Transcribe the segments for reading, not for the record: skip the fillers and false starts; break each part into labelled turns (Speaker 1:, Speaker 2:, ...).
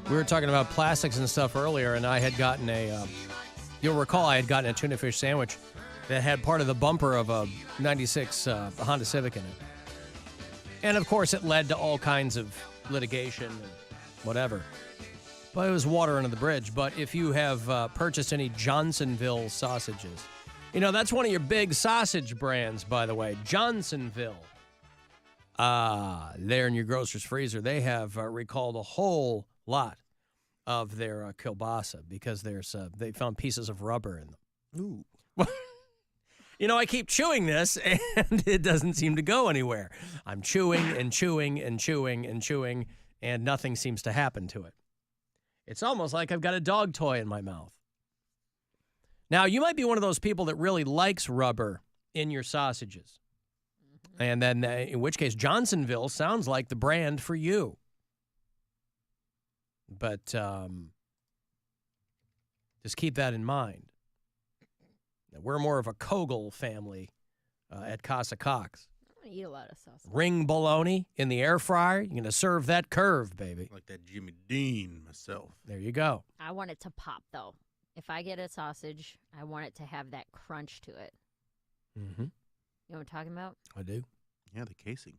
Speaker 1: We were talking about plastics and stuff earlier, and I had gotten you'll recall I had gotten a tuna fish sandwich that had part of the bumper of a 96 Honda Civic in it. And, of course, it led to all kinds of litigation and whatever. But it was water under the bridge. But if you have purchased any Johnsonville sausages, that's one of your big sausage brands, by the way, Johnsonville. There in your grocer's freezer, they have recalled a whole lot of their kielbasa because they found pieces of rubber in them. Ooh. I keep chewing this, and it doesn't seem to go anywhere. I'm chewing and chewing and chewing and chewing, and nothing seems to happen to it. It's almost like I've got a dog toy in my mouth. Now, you might be one of those people that really likes rubber in your sausages. And then, in which case, Johnsonville sounds like the brand for you. But just keep that in mind. We're more of a Kogel family at Casa Cox.
Speaker 2: I don't eat a lot of sausage.
Speaker 1: Ring bologna in the air fryer. You're going to serve that curve, baby.
Speaker 3: Like that Jimmy Dean myself.
Speaker 1: There you go.
Speaker 2: I want it to pop, though. If I get a sausage, I want it to have that crunch to it.
Speaker 1: Mm-hmm.
Speaker 2: You know what I'm talking about?
Speaker 1: I do.
Speaker 3: Yeah, the casing.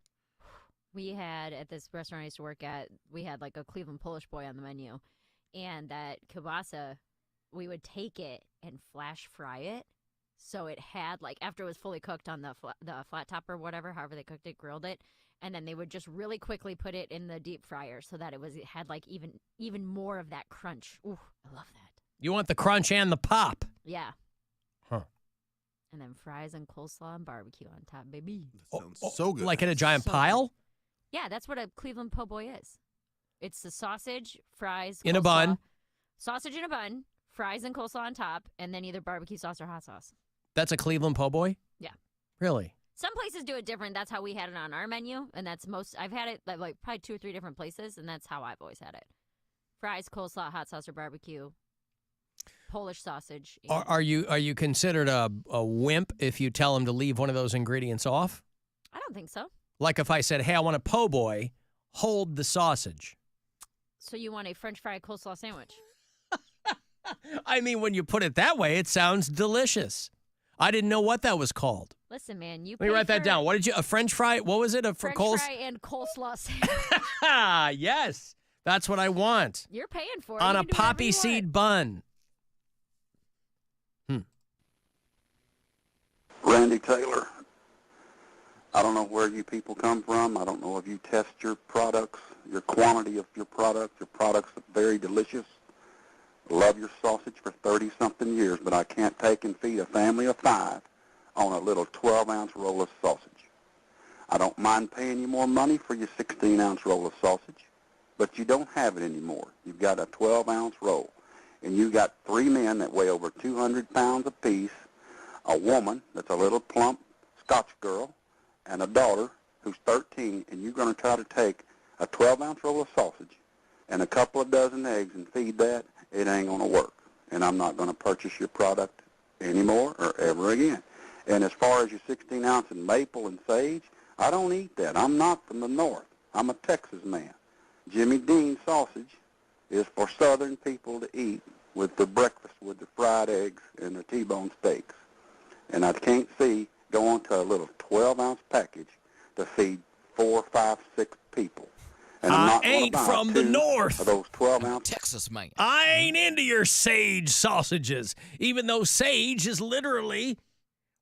Speaker 2: We had, at this restaurant I used to work at, we had like a Cleveland Polish boy on the menu. And that kielbasa, we would take it and flash fry it. So it had, like, after it was fully cooked on the flat top or whatever, however they cooked it, grilled it, and then they would just really quickly put it in the deep fryer so that it had, like, even more of that crunch. Ooh, I love that.
Speaker 1: You want the crunch and the pop.
Speaker 2: Yeah.
Speaker 1: Huh.
Speaker 2: And then fries and coleslaw and barbecue on top, baby.
Speaker 3: That sounds so good.
Speaker 1: Like in a giant pile?
Speaker 2: Good. Yeah, that's what a Cleveland po' boy is. It's the sausage, fries, coleslaw,
Speaker 1: in a bun.
Speaker 2: Sausage in a bun, fries and coleslaw on top, and then either barbecue sauce or hot sauce.
Speaker 1: That's a Cleveland po' boy?
Speaker 2: Yeah.
Speaker 1: Really?
Speaker 2: Some places do it different. That's how we had it on our menu, and I've had it like probably 2 or 3 different places, and that's how I've always had it. Fries, coleslaw, hot sauce, or barbecue, Polish sausage.
Speaker 1: Are you considered a wimp if you tell them to leave one of those ingredients off?
Speaker 2: I don't think so.
Speaker 1: Like if I said, hey, I want a po' boy, hold the sausage.
Speaker 2: So you want a French fry coleslaw sandwich?
Speaker 1: I mean, when you put it that way, it sounds delicious. I didn't know what that was called.
Speaker 2: Listen, man,
Speaker 1: Let me write that down. What did you? A French fry? What was it?
Speaker 2: French fry and coleslaw sandwich.
Speaker 1: Yes, that's what I want.
Speaker 2: You're paying for it.
Speaker 1: On a poppy seed bun.
Speaker 4: Randy Taylor. I don't know where you people come from. I don't know if you test your products, your quantity of your products. Your products are very delicious. Love your sausage for 30-something years, but I can't take and feed a family of 5 on a little 12-ounce roll of sausage. I don't mind paying you more money for your 16-ounce roll of sausage, but you don't have it anymore. You've got a 12-ounce roll, and you've got 3 men that weigh over 200 pounds apiece, a woman that's a little plump Scotch girl, and a daughter who's 13, and you're going to try to take a 12-ounce roll of sausage and a couple of dozen eggs and feed that. It ain't going to work, and I'm not going to purchase your product anymore or ever again. And as far as your 16-ounce and maple and sage, I don't eat that. I'm not from the north. I'm a Texas man. Jimmy Dean sausage is for southern people to eat with the breakfast, with the fried eggs and the T-bone steaks. And I can't see going to a little 12-ounce package to feed 4, 5, 6 people. And I'm not
Speaker 1: ain't from the north.
Speaker 4: Of those 12-ounce
Speaker 5: Texas man.
Speaker 1: I ain't into your sage sausages, even though sage is literally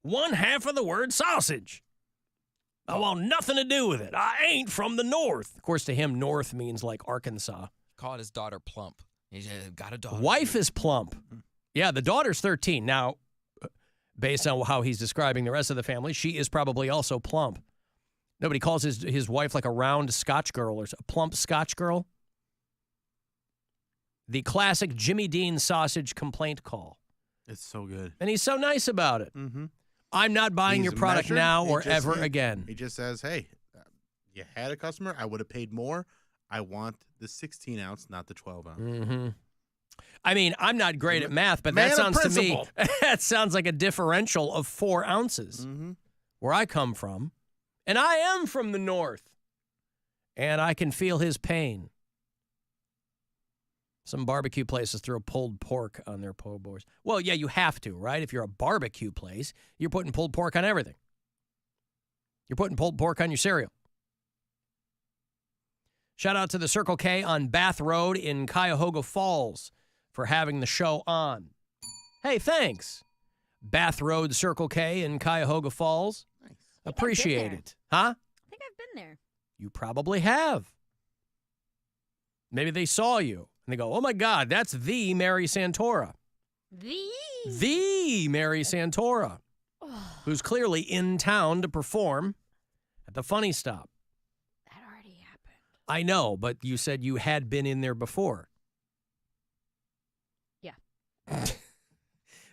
Speaker 1: one half of the word sausage. I want nothing to do with it. I ain't from the north. Of course, to him, north means like Arkansas.
Speaker 5: Called his daughter plump. He's got a daughter.
Speaker 1: Wife is plump. Yeah, the daughter's 13. Now, based on how he's describing the rest of the family, she is probably also plump. Nobody calls his wife like a round Scotch girl or a plump Scotch girl. The classic Jimmy Dean sausage complaint call.
Speaker 3: It's so good.
Speaker 1: And he's so nice about it.
Speaker 3: Mm-hmm.
Speaker 1: I'm not buying your product now or ever again.
Speaker 3: He just says, hey, you had a customer. I would have paid more. I want the 16-ounce, not the 12-ounce.
Speaker 1: Mm-hmm. I mean, I'm not great at math, but that sounds to me, that sounds like a differential of 4 ounces where I come from. And I am from the north. And I can feel his pain. Some barbecue places throw pulled pork on their po' boys. Well, yeah, you have to, right? If you're a barbecue place, you're putting pulled pork on everything. You're putting pulled pork on your cereal. Shout out to the Circle K on Bath Road in Cuyahoga Falls for having the show on. Hey, thanks. Bath Road Circle K in Cuyahoga Falls.
Speaker 3: Nice.
Speaker 1: Appreciate it. Huh?
Speaker 2: I think I've been there.
Speaker 1: You probably have. Maybe they saw you and they go, oh my God, that's the Mary Santora. The Mary Santora, who's clearly in town to perform at the Funny Stop.
Speaker 2: That already happened.
Speaker 1: I know, but you said you had been in there before.
Speaker 2: Yeah.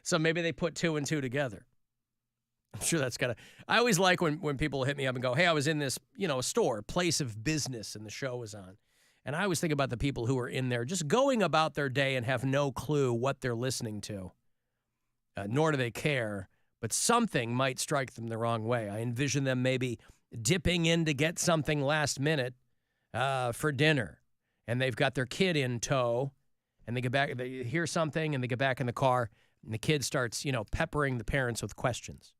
Speaker 1: So maybe they put 2 and 2 together. I'm sure that's got to... I always like when people hit me up and go, hey, I was in this, a store, place of business, and the show was on. And I always think about the people who are in there just going about their day and have no clue what they're listening to, nor do they care, but something might strike them the wrong way. I envision them maybe dipping in to get something last minute for dinner, and they've got their kid in tow, and they get back, they hear something, and they get back in the car, and the kid starts, peppering the parents with questions.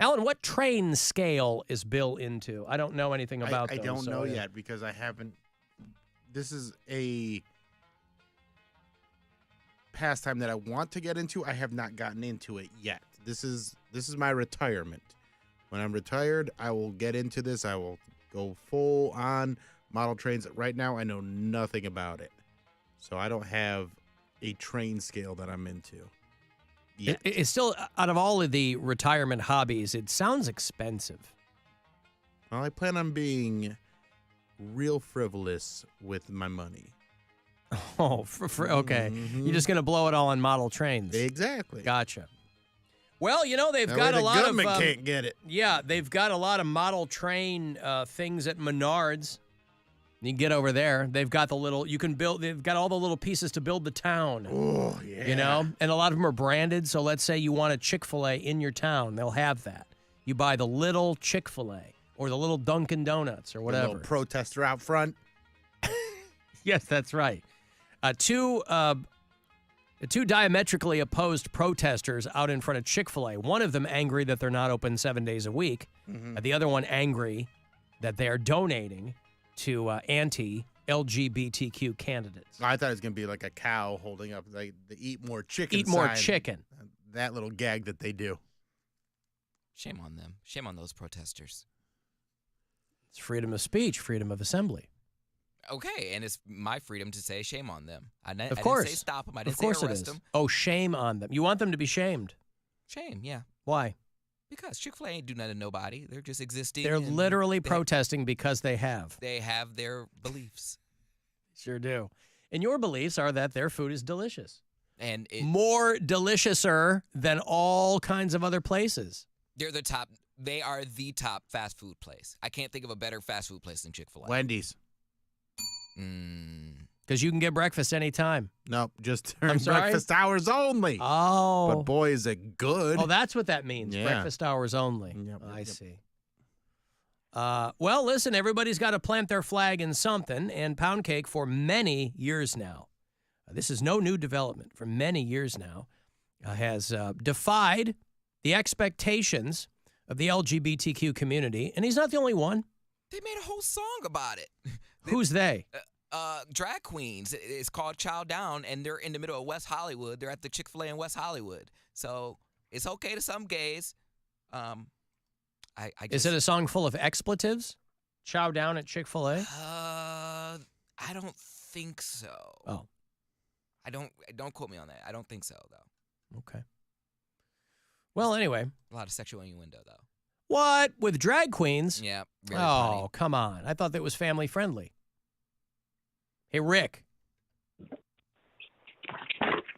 Speaker 1: Alan, what train scale is Bill into? I don't know anything about those.
Speaker 3: I don't know yet because I haven't. This is a pastime that I want to get into. I have not gotten into it yet. This is my retirement. When I'm retired, I will get into this. I will go full on model trains. Right now, I know nothing about it. So I don't have a train scale that I'm into.
Speaker 1: It's still, out of all of the retirement hobbies, it sounds expensive.
Speaker 3: Well, I plan on being real frivolous with my money.
Speaker 1: Oh, okay.
Speaker 3: Mm-hmm.
Speaker 1: You're just going to blow it all on model trains.
Speaker 3: Exactly.
Speaker 1: Gotcha. Well, they've
Speaker 3: That
Speaker 1: got
Speaker 3: way
Speaker 1: a lot
Speaker 3: the
Speaker 1: of...
Speaker 3: government can't get it.
Speaker 1: Yeah, they've got a lot of model train things at Menards. You can get over there. They've got they've got all the little pieces to build the town.
Speaker 3: Oh, yeah.
Speaker 1: And a lot of them are branded. So let's say you want a Chick-fil-A in your town. They'll have that. You buy the little Chick-fil-A or the little Dunkin' Donuts or whatever.
Speaker 3: The little protester out front.
Speaker 1: Yes, that's right. Two diametrically opposed protesters out in front of Chick-fil-A. One of them angry that they're not open 7 days a week. Mm-hmm. The other one angry that they are donating to anti-LGBTQ candidates.
Speaker 3: I thought it was going to be like a cow holding up the eat more chicken
Speaker 1: Eat more
Speaker 3: sign.
Speaker 1: chicken.
Speaker 3: That little gag that they do.
Speaker 5: Shame on them. Shame on those protesters.
Speaker 1: It's freedom of speech, freedom of assembly.
Speaker 5: Okay, and it's my freedom to say shame on them. I
Speaker 1: Of
Speaker 5: didn't
Speaker 1: course.
Speaker 5: say stop them. I didn't
Speaker 1: Of course
Speaker 5: say
Speaker 1: it
Speaker 5: arrest
Speaker 1: is.
Speaker 5: them.
Speaker 1: Oh, shame on them. You want them to be shamed.
Speaker 5: Shame, yeah.
Speaker 1: Why?
Speaker 5: Because Chick-fil-A ain't do nothing to nobody. They're just existing.
Speaker 1: They're
Speaker 5: and
Speaker 1: literally protesting because they have.
Speaker 5: They have their beliefs.
Speaker 1: Sure do. And your beliefs are that their food is delicious.
Speaker 5: And
Speaker 1: More deliciouser than all kinds of other places.
Speaker 5: they're the top. They are the top fast food place. I can't think of a better fast food place than Chick-fil-A.
Speaker 3: Wendy's.
Speaker 1: Because you can get breakfast anytime.
Speaker 3: Nope, just
Speaker 1: I'm
Speaker 3: during
Speaker 1: sorry?
Speaker 3: breakfast hours only.
Speaker 1: Oh.
Speaker 3: But boy, is it good.
Speaker 1: Oh, that's what that means.
Speaker 3: Yeah.
Speaker 1: Breakfast hours only.
Speaker 3: Yep,
Speaker 1: I
Speaker 3: yep.
Speaker 1: see. Well, listen, everybody's got to plant their flag in something, and Poundcake for many years now. This is no new development. For many years now, has defied the expectations of the LGBTQ community, and he's not the only one.
Speaker 5: They made a whole song about it.
Speaker 1: Who's they?
Speaker 5: Drag queens. It's called Chow Down, and they're in the middle of West Hollywood. They're at the Chick-fil-A in West Hollywood. So it's okay to some gays.
Speaker 1: Is it a song full of expletives? Chow down at Chick-fil-A?
Speaker 5: I don't think so.
Speaker 1: Oh.
Speaker 5: Don't quote me on that. I don't think so, though.
Speaker 1: Okay. Well, anyway.
Speaker 5: A lot of sexual innuendo, though.
Speaker 1: What? With drag queens?
Speaker 5: Yeah. Really
Speaker 1: Oh, come on. I thought that was family friendly. Hey, Rick.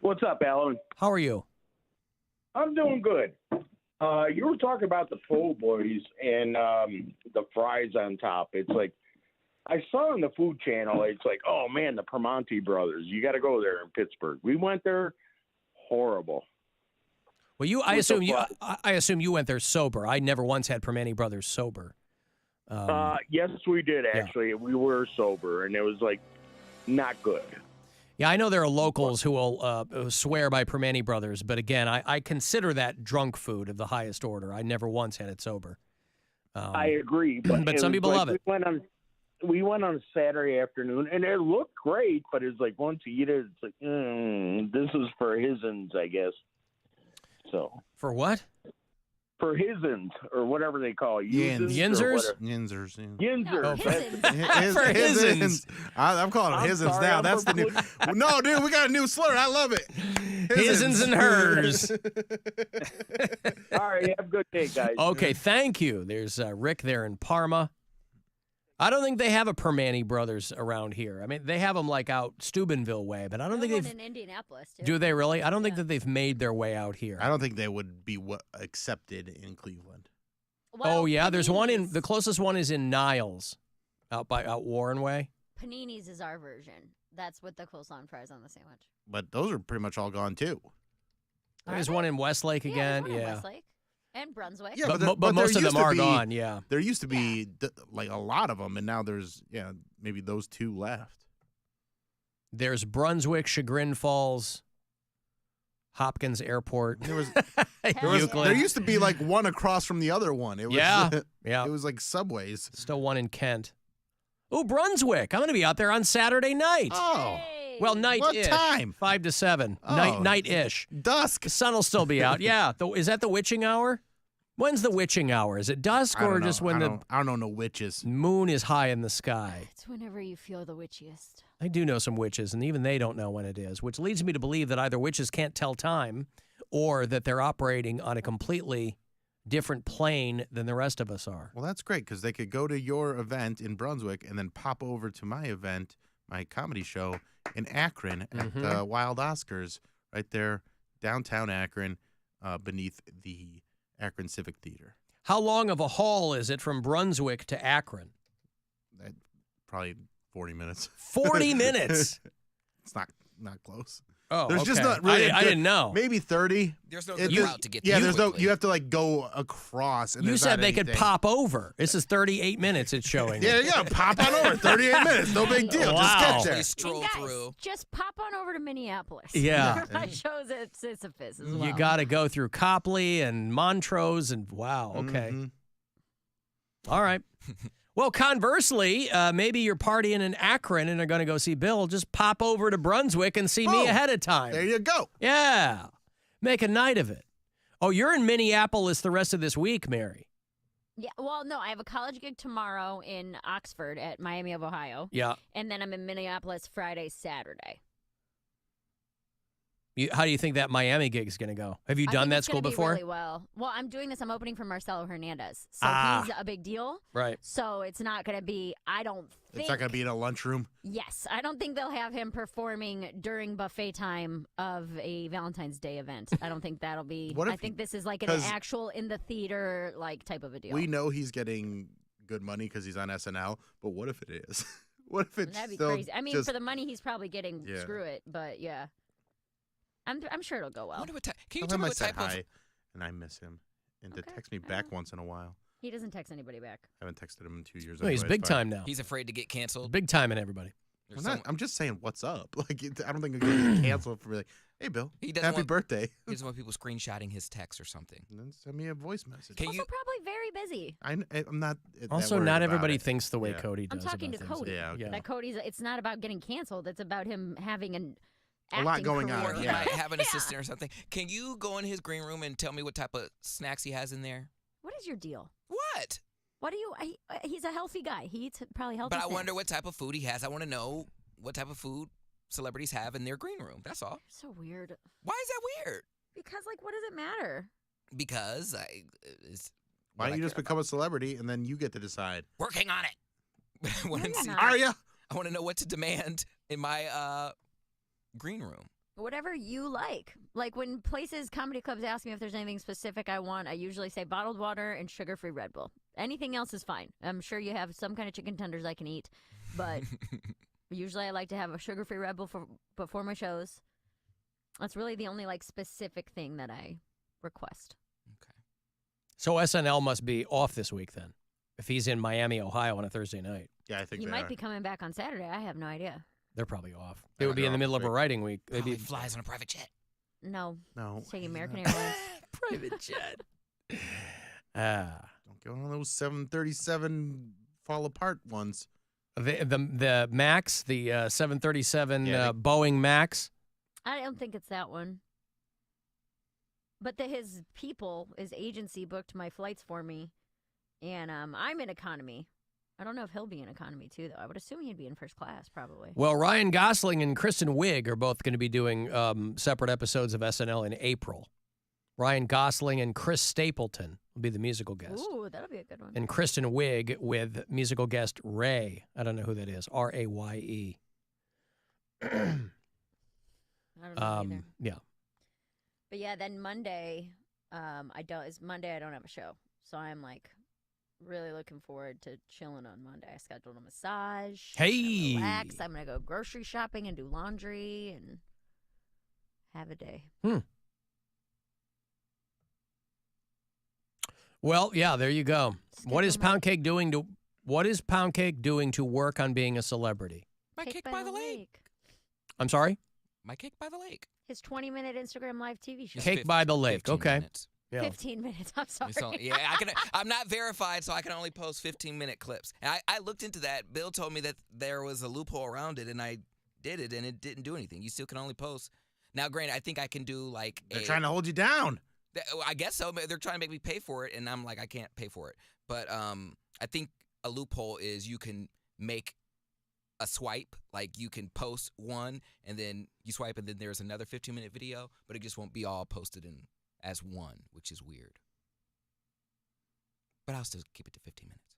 Speaker 6: What's up, Alan?
Speaker 1: How are you?
Speaker 6: I'm doing good. You were talking about the po' boys and the fries on top. It's like, I saw on the Food Channel, it's like, oh, man, the Primanti brothers. You got to go there in Pittsburgh. We went there. Horrible.
Speaker 1: Well, I assume you went there sober. I never once had Permane Brothers sober.
Speaker 6: Yes, we did
Speaker 1: Yeah.
Speaker 6: actually. We were sober, and it was like not good.
Speaker 1: Yeah, I know there are locals who will swear by Permane Brothers, but again, I consider that drunk food of the highest order. I never once had it sober.
Speaker 6: I agree, but,
Speaker 1: but
Speaker 6: it
Speaker 1: some
Speaker 6: was
Speaker 1: people
Speaker 6: like
Speaker 1: love it.
Speaker 6: We went on a Saturday afternoon, and it looked great, but it's like once you eat it, it's like this is for hisins, I guess. So
Speaker 1: For what?
Speaker 6: for hisins or whatever they call it.
Speaker 3: Yins.
Speaker 1: Yinzers?
Speaker 3: Yinzers.
Speaker 6: Yinzers.
Speaker 2: No,
Speaker 6: That's-
Speaker 1: For hisins.
Speaker 3: I'm calling them
Speaker 6: I'm
Speaker 3: hisins
Speaker 6: sorry,
Speaker 3: now.
Speaker 6: I'm
Speaker 3: That's the new. No, dude, we got a new slur. I love it.
Speaker 1: Hisins and hers.
Speaker 6: All right, have a good day, guys.
Speaker 1: Okay, thank you. There's Rick there in Parma. I don't think they have a Permane Brothers around here. I mean, they have them like out Steubenville way, but I don't think
Speaker 2: one
Speaker 1: they've.
Speaker 2: in Indianapolis, too.
Speaker 1: Do they really? I don't think
Speaker 2: Yeah.
Speaker 1: that they've made their way out here.
Speaker 3: I don't think they would be accepted in Cleveland.
Speaker 1: Oh yeah, there's one in
Speaker 2: Panini's-
Speaker 1: the closest one is in Niles, out Warren Way.
Speaker 2: Panini's is our version. That's with the coleslaw and fries on the sandwich.
Speaker 3: But those are pretty much all gone too.
Speaker 2: Are
Speaker 1: There's
Speaker 2: they?
Speaker 1: one in Westlake
Speaker 2: Yeah,
Speaker 1: again.
Speaker 2: there's one in
Speaker 1: Yeah,
Speaker 2: Westlake and Brunswick.
Speaker 3: Yeah,
Speaker 1: but,
Speaker 3: there-
Speaker 1: but
Speaker 3: but
Speaker 1: most
Speaker 3: there
Speaker 1: of them
Speaker 3: used to
Speaker 1: are
Speaker 3: be-
Speaker 1: gone. Yeah,
Speaker 3: There used to be like a lot of them, and now there's maybe those two left.
Speaker 1: there's Brunswick, Chagrin Falls, Hopkins Airport.
Speaker 3: There was
Speaker 1: Euclid.
Speaker 3: there used to be like one across from the other one. It was
Speaker 1: Yeah. Yeah,
Speaker 3: it was like subways.
Speaker 1: still one in Kent. Oh, Brunswick! I'm going to be out there on Saturday night.
Speaker 3: Oh,
Speaker 2: Hey.
Speaker 1: Well,
Speaker 3: what
Speaker 1: night-ish.
Speaker 3: time?
Speaker 1: 5 to 7.
Speaker 3: Oh.
Speaker 1: Night-ish.
Speaker 3: Dusk.
Speaker 1: The sun will still be out. Yeah. Is that the witching hour? When's the witching hour? Is it dusk
Speaker 3: I
Speaker 1: or
Speaker 3: don't know.
Speaker 1: just when the
Speaker 3: I don't know no witches.
Speaker 1: moon is high in the sky?
Speaker 2: It's whenever you feel the witchiest.
Speaker 1: I do know some witches, and even they don't know when it is, which leads me to believe that either witches can't tell time or that they're operating on a completely different plane than the rest of us are.
Speaker 3: Well, that's great because they could go to your event in Brunswick and then pop over to my event, my comedy show in Akron at the Wild Oscars, right there, downtown Akron, beneath the Akron Civic Theater.
Speaker 1: How long of a haul is it from Brunswick to Akron?
Speaker 3: Probably 40 minutes.
Speaker 1: 40 minutes.
Speaker 3: It's not close.
Speaker 1: Oh,
Speaker 3: There's just
Speaker 1: okay.
Speaker 3: not really.
Speaker 1: I didn't know.
Speaker 3: Maybe 30.
Speaker 5: There's no
Speaker 3: It-
Speaker 5: good route to get there.
Speaker 3: there's no.
Speaker 5: quickly.
Speaker 3: You have to like go across. And
Speaker 1: You
Speaker 3: there's
Speaker 1: said
Speaker 3: not
Speaker 1: they could
Speaker 3: anything.
Speaker 1: pop over. This is 38 minutes it's showing.
Speaker 3: Yeah, you gotta pop on over. 38 minutes. No big deal.
Speaker 1: Wow.
Speaker 3: Just get
Speaker 5: They
Speaker 3: there.
Speaker 5: stroll
Speaker 2: and guys,
Speaker 5: through.
Speaker 2: just pop on over to Minneapolis.
Speaker 1: Yeah.
Speaker 2: My show's at Sisyphus as well.
Speaker 1: You got to go through Copley and Montrose and wow. Okay.
Speaker 3: Mhm.
Speaker 1: All right. Well, conversely, maybe you're partying in Akron and are going to go see Bill. Just pop over to Brunswick and see me
Speaker 3: Oh,
Speaker 1: ahead of time.
Speaker 3: There you go.
Speaker 1: Yeah. Make a night of it. Oh, you're in Minneapolis the rest of this week, Mary.
Speaker 2: Yeah, well, no, I have a college gig tomorrow in Oxford at Miami of Ohio,
Speaker 1: Yeah.
Speaker 2: and then I'm in Minneapolis Friday, Saturday.
Speaker 1: How do you think that Miami gig is going to go? Have you
Speaker 2: I
Speaker 1: done
Speaker 2: think
Speaker 1: that
Speaker 2: it's
Speaker 1: school
Speaker 2: gonna be
Speaker 1: before?
Speaker 2: Really well. Well, I'm doing this. I'm opening for Marcelo Hernandez, so
Speaker 1: Ah.
Speaker 2: he's a big deal.
Speaker 1: Right.
Speaker 2: So it's not going to be. I don't think.
Speaker 3: It's not gonna be in a lunchroom.
Speaker 2: Yes, I don't think they'll have him performing during buffet time of a Valentine's Day event. I don't think that'll be.
Speaker 3: What if
Speaker 2: I think this is like an
Speaker 3: 'cause
Speaker 2: actual in the theater like type of a deal.
Speaker 3: We know he's getting good money because he's on SNL, but what if it is? What if it's
Speaker 2: That'd be
Speaker 3: still
Speaker 2: crazy. I mean,
Speaker 3: just,
Speaker 2: for the money he's probably getting,
Speaker 3: Yeah.
Speaker 2: screw it. But yeah, I'm sure it'll go
Speaker 5: I
Speaker 2: well.
Speaker 5: wonder what type. Can you
Speaker 3: Tell
Speaker 5: tell
Speaker 3: him
Speaker 5: me
Speaker 3: I
Speaker 5: what
Speaker 3: said
Speaker 5: type of?
Speaker 3: hi, and I miss him, and to
Speaker 2: Okay,
Speaker 3: text me
Speaker 2: I
Speaker 3: back
Speaker 2: know.
Speaker 3: once in a while.
Speaker 2: He doesn't text anybody back.
Speaker 3: I haven't texted him in 2 years.
Speaker 1: No, he's
Speaker 3: anyway,
Speaker 1: big
Speaker 3: it's fine.
Speaker 1: time now.
Speaker 5: He's afraid to get canceled.
Speaker 1: Big time in everybody.
Speaker 5: There's
Speaker 3: I'm, not,
Speaker 5: some-
Speaker 3: I'm just saying, what's up? Like, I don't think I'm gonna get canceled for like, hey, Bill,
Speaker 5: He doesn't
Speaker 3: happy
Speaker 5: want-
Speaker 3: birthday.
Speaker 5: he doesn't want people screenshotting his text or something.
Speaker 3: And then send me a voice message.
Speaker 5: Can
Speaker 2: Also,
Speaker 5: you?
Speaker 2: probably very busy.
Speaker 3: I'm not. that
Speaker 1: Also,
Speaker 3: worried
Speaker 1: not
Speaker 3: about
Speaker 1: everybody
Speaker 3: it.
Speaker 1: thinks the way
Speaker 3: Yeah.
Speaker 1: Cody
Speaker 2: I'm
Speaker 1: does.
Speaker 2: talking
Speaker 1: about
Speaker 2: to
Speaker 1: things.
Speaker 2: Cody.
Speaker 3: Yeah, okay.
Speaker 2: That Cody's. It's not about getting canceled. It's about him having an
Speaker 3: A lot
Speaker 2: acting
Speaker 3: going on,
Speaker 5: Or
Speaker 2: career.
Speaker 5: he
Speaker 3: yeah.
Speaker 5: might have an
Speaker 2: Yeah.
Speaker 5: assistant or something. Can you go in his green room and tell me what type of snacks he has in there?
Speaker 2: What is your deal?
Speaker 5: What?
Speaker 2: What do you? He's a healthy guy. He eats probably healthy.
Speaker 5: But I
Speaker 2: snacks.
Speaker 5: wonder what type of food he has. I want to know what type of food celebrities have in their green room. That's all.
Speaker 2: So weird.
Speaker 5: Why is that weird?
Speaker 2: Because like, what does it matter?
Speaker 5: Because it's
Speaker 3: Why
Speaker 5: what
Speaker 3: don't
Speaker 5: I
Speaker 3: you just
Speaker 5: care
Speaker 3: become a celebrity and then you get to decide?
Speaker 5: working on it. I want
Speaker 2: No,
Speaker 5: to
Speaker 2: you're
Speaker 5: see.
Speaker 2: not.
Speaker 3: Are you?
Speaker 5: I want to know what to demand in my green room.
Speaker 2: Whatever you like. Like when places, comedy clubs ask me if there's anything specific I want, I usually say bottled water and sugar-free Red Bull. Anything else is fine. I'm sure you have some kind of chicken tenders I can eat, but usually I like to have a sugar-free Red Bull before my shows. That's really the only like specific thing that I request.
Speaker 5: Okay.
Speaker 1: So SNL must be off this week then, if he's in Miami, Ohio on a Thursday night.
Speaker 3: Yeah, I think
Speaker 2: He
Speaker 3: they
Speaker 2: might
Speaker 3: are.
Speaker 2: be coming back on Saturday. I have no idea.
Speaker 1: They're probably off.
Speaker 3: Yeah,
Speaker 1: It would be
Speaker 3: they're
Speaker 1: in the
Speaker 3: off
Speaker 1: middle
Speaker 3: this
Speaker 1: of a
Speaker 3: week.
Speaker 1: writing week. They'd
Speaker 5: Probably
Speaker 1: be
Speaker 5: flies on a private jet.
Speaker 2: No.
Speaker 3: No.
Speaker 2: It's taking
Speaker 3: he's
Speaker 2: American
Speaker 3: not.
Speaker 2: Airlines.
Speaker 1: private jet. Ah.
Speaker 3: Don't get one of those 737 fall apart ones.
Speaker 1: The Max, the 737
Speaker 3: Yeah,
Speaker 1: Boeing Max.
Speaker 2: I don't think it's that one. But his agency booked my flights for me, and I'm in economy. I don't know if he'll be in economy too, though. I would assume he'd be in first class, probably.
Speaker 1: Well, Ryan Gosling and Kristen Wiig are both going to be doing separate episodes of SNL in April. Ryan Gosling and Chris Stapleton will be the musical guest.
Speaker 2: Ooh, that'll be a good one.
Speaker 1: And Kristen Wiig with musical guest Ray. I don't know who that is. R-A-Y-E.
Speaker 2: I don't know either.
Speaker 1: Yeah.
Speaker 2: But yeah, then Monday, I don't have a show, so I'm like really looking forward to chilling on Monday. I scheduled a massage.
Speaker 1: Hey!
Speaker 2: Relax. I'm gonna go grocery shopping and do laundry and have a day.
Speaker 1: Well, yeah, there you go.
Speaker 2: Skip
Speaker 1: What is
Speaker 2: them up.
Speaker 1: Poundcake doing to work on being a celebrity?
Speaker 5: My Cake by the Lake.
Speaker 1: I'm sorry?
Speaker 5: My Cake by the Lake.
Speaker 2: His 20-minute Instagram live TV show.
Speaker 5: It's
Speaker 1: Cake by the Lake.
Speaker 5: 15
Speaker 1: Okay.
Speaker 5: minutes.
Speaker 1: Yeah.
Speaker 2: 15 minutes. I'm sorry.
Speaker 5: So, yeah, I'm not verified, so I can only post 15-minute clips. And I looked into that. Bill told me that there was a loophole around it, and I did it, and it didn't do anything. You still can only post. Now, granted, I think I can do like
Speaker 3: They're trying to hold you down.
Speaker 5: I guess so. They're trying to make me pay for it, and I'm like, I can't pay for it. But I think a loophole is you can make a swipe, like you can post one, and then you swipe, and then there's another 15-minute video, but it just won't be all posted in as one, which is weird. But I'll still keep it to 15 minutes.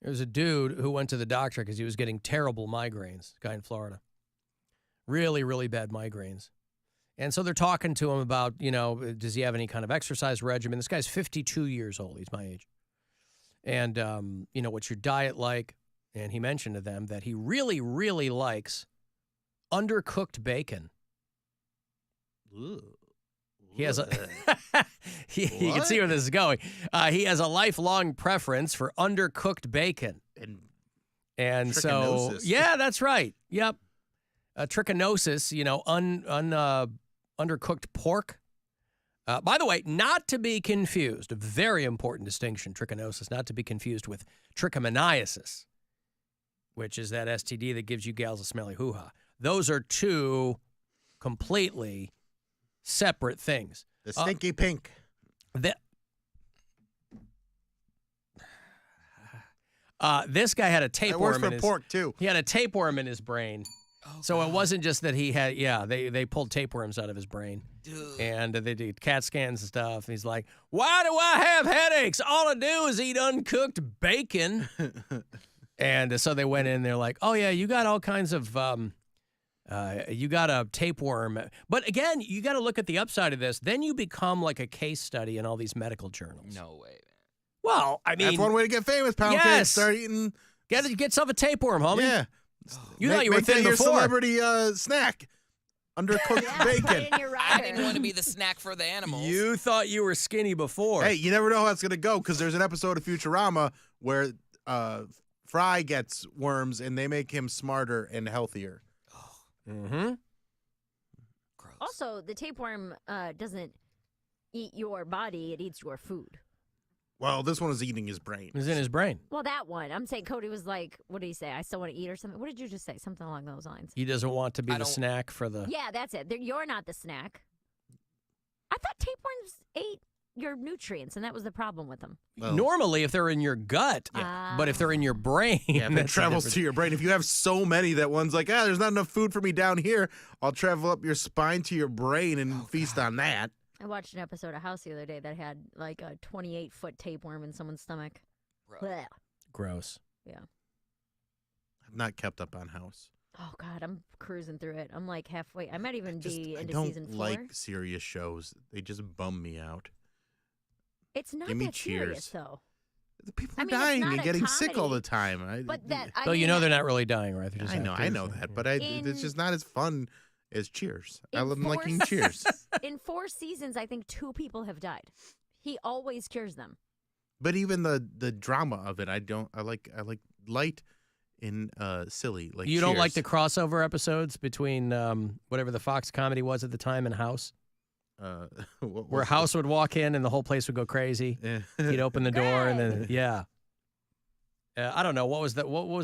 Speaker 1: There was a dude who went to the doctor because he was getting terrible migraines, a guy in Florida. Really, really bad migraines. And so they're talking to him about, does he have any kind of exercise regimen? This guy's 52 years old. He's my age. And, what's your diet like? And he mentioned to them that he really, really likes undercooked bacon.
Speaker 3: Ooh.
Speaker 1: He has a you can see where this is going. He has a lifelong preference for undercooked bacon. And so,
Speaker 3: trichinosis.
Speaker 1: yeah, that's right. Yep. Trichinosis, undercooked pork. By the way, not to be confused, a very important distinction, trichinosis, not to be confused with trichomoniasis, which is that STD that gives you gals a smelly hoo-ha. Those are two completely separate things.
Speaker 3: The stinky pink.
Speaker 1: This guy had a
Speaker 3: That
Speaker 1: tapeworm
Speaker 3: works
Speaker 1: in
Speaker 3: for
Speaker 1: his
Speaker 3: pork, too.
Speaker 1: He had a tapeworm in his brain.
Speaker 5: Oh,
Speaker 1: So
Speaker 5: God.
Speaker 1: it wasn't just that he had, they pulled tapeworms out of his brain.
Speaker 5: Dude.
Speaker 1: And they did CAT scans and stuff. And he's like, why do I have headaches? All I do is eat uncooked bacon. And so they went in, they're like, oh, yeah, you got all kinds of, you got a tapeworm. But again, you got to look at the upside of this. Then you become like a case study in all these medical journals.
Speaker 5: No way, man.
Speaker 1: Well, I mean,
Speaker 3: That's one way to get famous, Poundcake.
Speaker 1: Yes.
Speaker 3: Start eating.
Speaker 1: get yourself a tapeworm, homie.
Speaker 3: Yeah.
Speaker 1: You thought you were
Speaker 3: Make that
Speaker 1: thin
Speaker 3: your
Speaker 1: before.
Speaker 3: celebrity snack. Undercooked
Speaker 2: Yeah, put it
Speaker 3: bacon.
Speaker 2: in your
Speaker 5: I
Speaker 2: rider.
Speaker 5: didn't want to be the snack for the animals.
Speaker 1: You thought you were skinny before.
Speaker 3: Hey, you never know how it's going to go because there's an episode of Futurama where Fry gets worms and they make him smarter and healthier.
Speaker 1: Mm-hmm.
Speaker 5: Gross.
Speaker 2: Also, the tapeworm doesn't eat your body; it eats your food.
Speaker 3: Well, this one is eating his brain.
Speaker 1: It was in his brain.
Speaker 2: Well, that one. I'm saying Cody was like, what did he say? I still want to eat or something. What did you just say? Something along those lines.
Speaker 1: He doesn't want to be
Speaker 5: I
Speaker 1: the
Speaker 5: don't-
Speaker 1: snack for the...
Speaker 2: Yeah, that's it. You're not the snack. I thought tapeworms ate your nutrients, and that was the problem with them.
Speaker 3: Well,
Speaker 1: Normally, if they're in your gut, but if they're in your brain...
Speaker 3: yeah, if it
Speaker 1: that's a
Speaker 3: travels
Speaker 1: different-
Speaker 3: to your brain. If you have so many that one's like, there's not enough food for me down here, I'll travel up your spine to your brain and feast on that.
Speaker 2: I watched an episode of House the other day that had like a 28-foot tapeworm in someone's stomach.
Speaker 5: Gross.
Speaker 2: Blech.
Speaker 1: Gross.
Speaker 3: I've not kept up on House.
Speaker 2: Oh, God, I'm cruising through it. I'm like halfway. I might even be
Speaker 3: I
Speaker 2: into
Speaker 3: don't
Speaker 2: season 4.
Speaker 3: like serious shows. They just bum me out.
Speaker 2: It's not
Speaker 3: Give me
Speaker 2: that serious,
Speaker 3: Cheers.
Speaker 2: though.
Speaker 3: The people
Speaker 2: I
Speaker 3: are
Speaker 2: mean, it's
Speaker 3: dying
Speaker 2: not
Speaker 3: and
Speaker 2: a
Speaker 3: getting sick all
Speaker 2: comedy,
Speaker 3: the time.
Speaker 2: But that, I
Speaker 1: Though
Speaker 2: mean,
Speaker 1: you know they're not really dying, right? They're just
Speaker 3: I know
Speaker 1: actors.
Speaker 3: that, but it's
Speaker 2: In-
Speaker 3: just not as fun is Cheers.
Speaker 2: In
Speaker 3: I'm liking
Speaker 2: four-
Speaker 3: Cheers.
Speaker 2: In 4 seasons, I think 2 people have died. He always cures them.
Speaker 3: But even the drama of it, I like light and silly. Like
Speaker 1: You don't like the
Speaker 3: Cheers.
Speaker 1: crossover episodes between whatever the Fox comedy was at the time and House?
Speaker 3: What
Speaker 1: Where
Speaker 3: was
Speaker 1: House would walk in and the whole place would go crazy.
Speaker 3: it?
Speaker 1: He'd open the door and then,
Speaker 2: Greg.
Speaker 1: yeah. I don't know. What was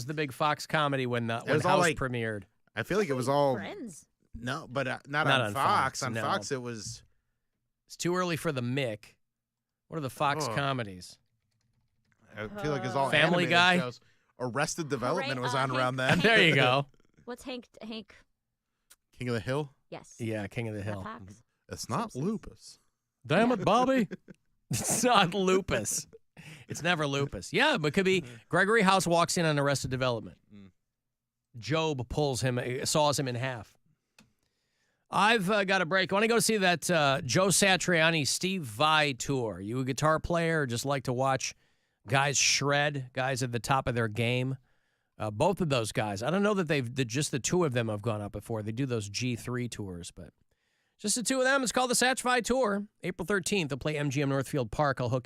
Speaker 1: the big Fox comedy when
Speaker 3: was
Speaker 1: House
Speaker 3: all like-
Speaker 1: premiered?
Speaker 3: I feel like it was all
Speaker 2: Friends.
Speaker 3: no, but not
Speaker 1: Not
Speaker 3: on
Speaker 1: on
Speaker 3: Fox.
Speaker 1: Fox,
Speaker 3: On
Speaker 1: no.
Speaker 3: Fox, it was.
Speaker 1: It's too early for the Mick. What are the Fox
Speaker 3: Oh.
Speaker 1: comedies?
Speaker 3: I feel like it was all
Speaker 1: Family
Speaker 3: animated
Speaker 1: Guy?
Speaker 3: shows. Arrested Development
Speaker 2: Hooray,
Speaker 3: was on
Speaker 2: Hank-
Speaker 3: around then.
Speaker 1: There you go.
Speaker 2: What's Hank?
Speaker 3: King of the Hill.
Speaker 2: Yes.
Speaker 1: Yeah, King of the
Speaker 2: Is that
Speaker 1: Hill.
Speaker 2: Fox?
Speaker 3: It's not
Speaker 2: Simpsons.
Speaker 3: lupus.
Speaker 1: Damn it, Bobby. It's not lupus. It's never lupus. Yeah, but it could be Gregory House walks in on Arrested Development.
Speaker 3: Mm.
Speaker 1: Job saws him in half. I've got a break. I want to go see that Joe Satriani, Steve Vai tour. You a guitar player or just like to watch guys shred, guys at the top of their game? Both of those guys. I don't know that just the two of them have gone up before. They do those G3 tours, but just the two of them. It's called the Satch Vai Tour. April 13th, they'll play MGM Northfield Park. I'll hook you up.